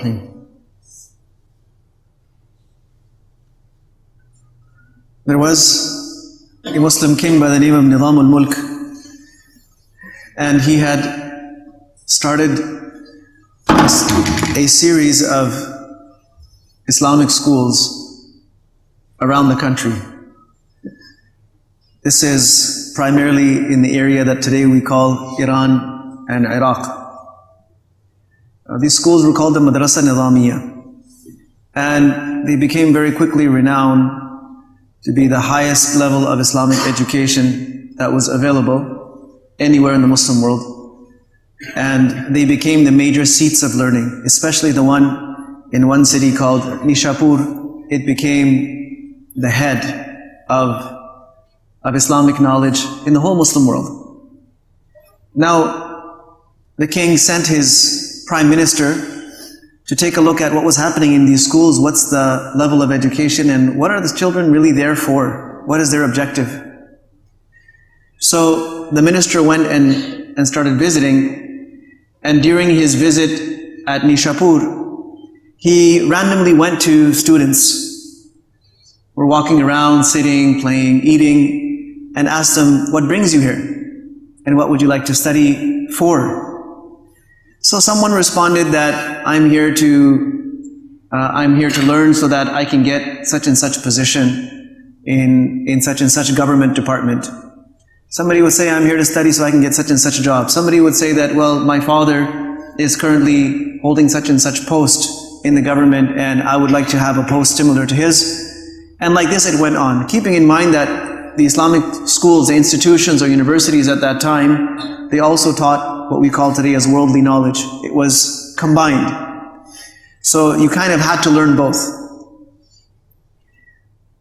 Rahim. There was a Muslim king by the name of Nizam al-Mulk, and he had started a series of Islamic schools around the country. This is primarily in the area that today we call Iran and Iraq. These schools were called the Madrasa Nizamiya, and they became very quickly renowned to be the highest level of Islamic education that was available anywhere in the Muslim world. And they became the major seats of learning, especially the one in one city called Nishapur. It became the head of Islamic knowledge in the whole Muslim world. Now, the king sent his prime minister to take a look at what was happening in these schools, what's the level of education, and what are the children really there for? What is their objective? So the minister went and started visiting, and during his visit at Nishapur, he randomly went to students who were walking around, sitting, playing, eating, and asked them, what brings you here? And what would you like to study for? So someone responded that I'm here to learn so that I can get such and such position in such and such government department. Somebody would say, I'm here to study so I can get such and such a job. Somebody would say that, well, my father is currently holding such and such post in the government and I would like to have a post similar to his. And like this it went on, keeping in mind that the Islamic schools, the institutions or universities at that time, they also taught what we call today as worldly knowledge. It was combined. So you kind of had to learn both.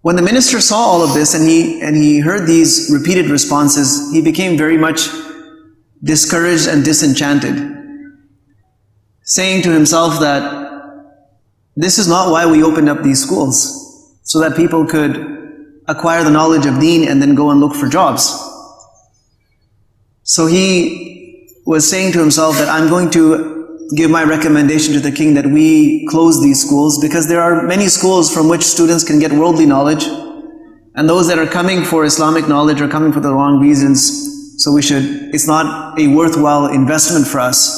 When the minister saw all of this and he heard these repeated responses, he became very much discouraged and disenchanted, saying to himself that this is not why we opened up these schools, so that people could acquire the knowledge of deen and then go and look for jobs. So he was saying to himself that I'm going to give my recommendation to the king that we close these schools, because there are many schools from which students can get worldly knowledge, and those that are coming for Islamic knowledge are coming for the wrong reasons. So it's not a worthwhile investment for us.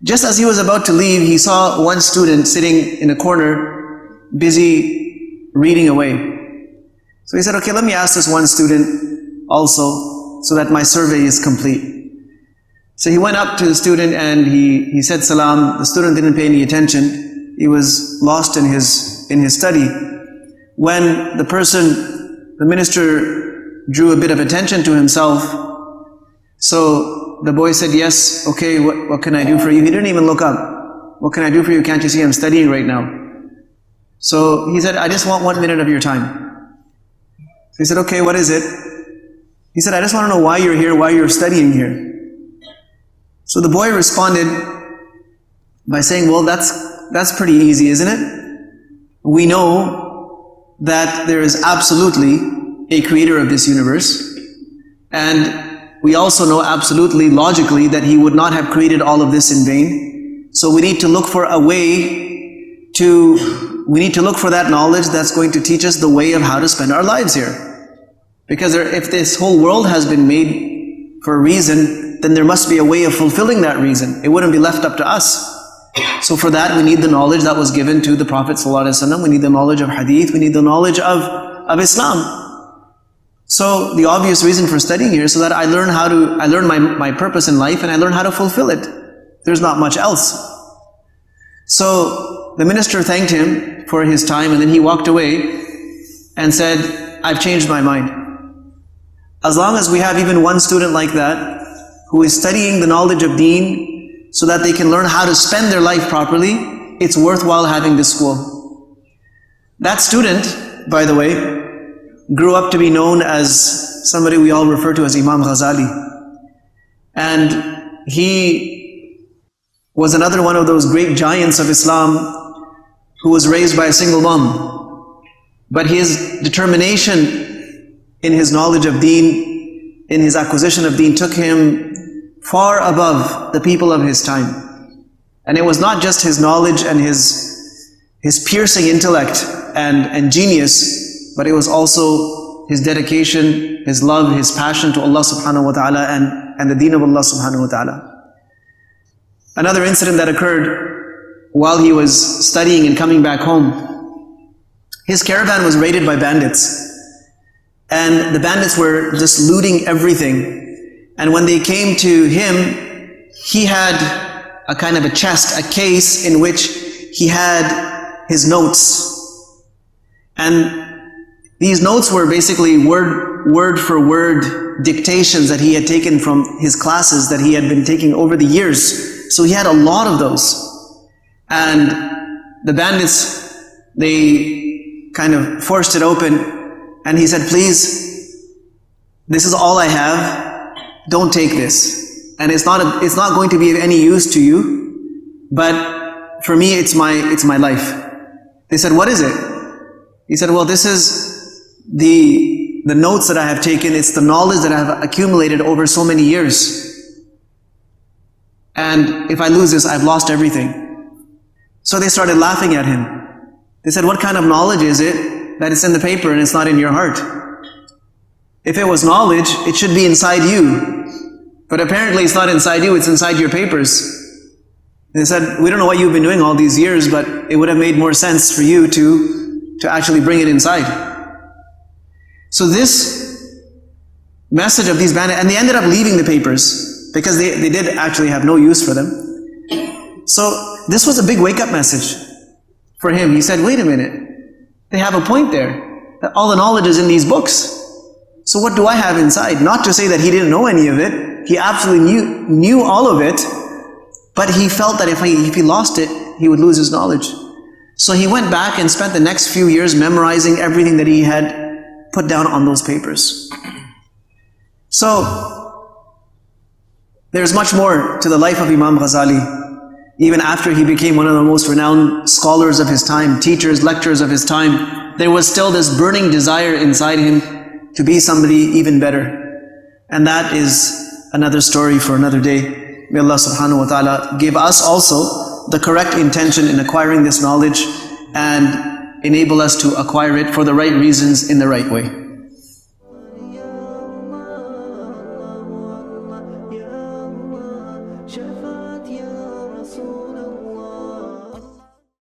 Just as he was about to leave, he saw one student sitting in a corner, busy reading away. So he said, okay, let me ask this one student also, so that my survey is complete. So he went up to the student and he said salam. The student didn't pay any attention. He was lost in his study. When the minister drew a bit of attention to himself, so the boy said, yes, okay, what can I do for you? He didn't even look up. What can I do for you? Can't you see I'm studying right now? So he said, I just want 1 minute of your time. So he said, okay, what is it? He said, I just want to know why you're here, why you're studying here. So the boy responded by saying, well, that's pretty easy, isn't it? We know that there is absolutely a creator of this universe, and we also know absolutely, logically, that he would not have created all of this in vain. So we need to look for that knowledge that's going to teach us the way of how to spend our lives here. Because if this whole world has been made for a reason, then there must be a way of fulfilling that reason. It wouldn't be left up to us. So for that, we need the knowledge that was given to the Prophet ﷺ. We need the knowledge of hadith. We need the knowledge of Islam. So the obvious reason for studying here is so that I learn my purpose in life and I learn how to fulfill it. There's not much else. So the minister thanked him for his time, and then he walked away and said, I've changed my mind. As long as we have even one student like that, who is studying the knowledge of deen so that they can learn how to spend their life properly, it's worthwhile having this school. That student, by the way, grew up to be known as somebody we all refer to as Imam Ghazali. And he was another one of those great giants of Islam who was raised by a single mom. But his determination in his knowledge of deen, in his acquisition of deen, took him far above the people of his time. And it was not just his knowledge and his piercing intellect and genius, but it was also his dedication, his love, his passion to Allah subhanahu wa ta'ala and the deen of Allah subhanahu wa ta'ala. Another incident that occurred while he was studying and coming back home, his caravan was raided by bandits. And the bandits were just looting everything. And when they came to him, he had a kind of a chest, a case in which he had his notes. And these notes were basically word for word dictations that he had taken from his classes that he had been taking over the years. So he had a lot of those. And the bandits, they kind of forced it open, and he said, please, this is all I have, don't take this. And it's not going to be of any use to you, but for me it's my life. They said, what is it? He said, well, this is the notes that I have taken, it's the knowledge that I have accumulated over so many years. And if I lose this, I've lost everything. So they started laughing at him. They said, what kind of knowledge is it that it's in the paper and it's not in your heart? If it was knowledge, it should be inside you. But apparently it's not inside you, it's inside your papers. They said, we don't know what you've been doing all these years, but it would have made more sense for you to actually bring it inside. So this message of these bandits, and they ended up leaving the papers because they did actually have no use for them. So this was a big wake-up message for him. He said, wait a minute, they have a point there, that all the knowledge is in these books. So what do I have inside? Not to say that he didn't know any of it, he absolutely knew all of it, but he felt that if he lost it, he would lose his knowledge. So he went back and spent the next few years memorizing everything that he had put down on those papers. So there's much more to the life of Imam Ghazali. Even after he became one of the most renowned scholars of his time, teachers, lecturers of his time, there was still this burning desire inside him to be somebody even better. And that is another story for another day. May Allah subhanahu wa ta'ala give us also the correct intention in acquiring this knowledge and enable us to acquire it for the right reasons in the right way.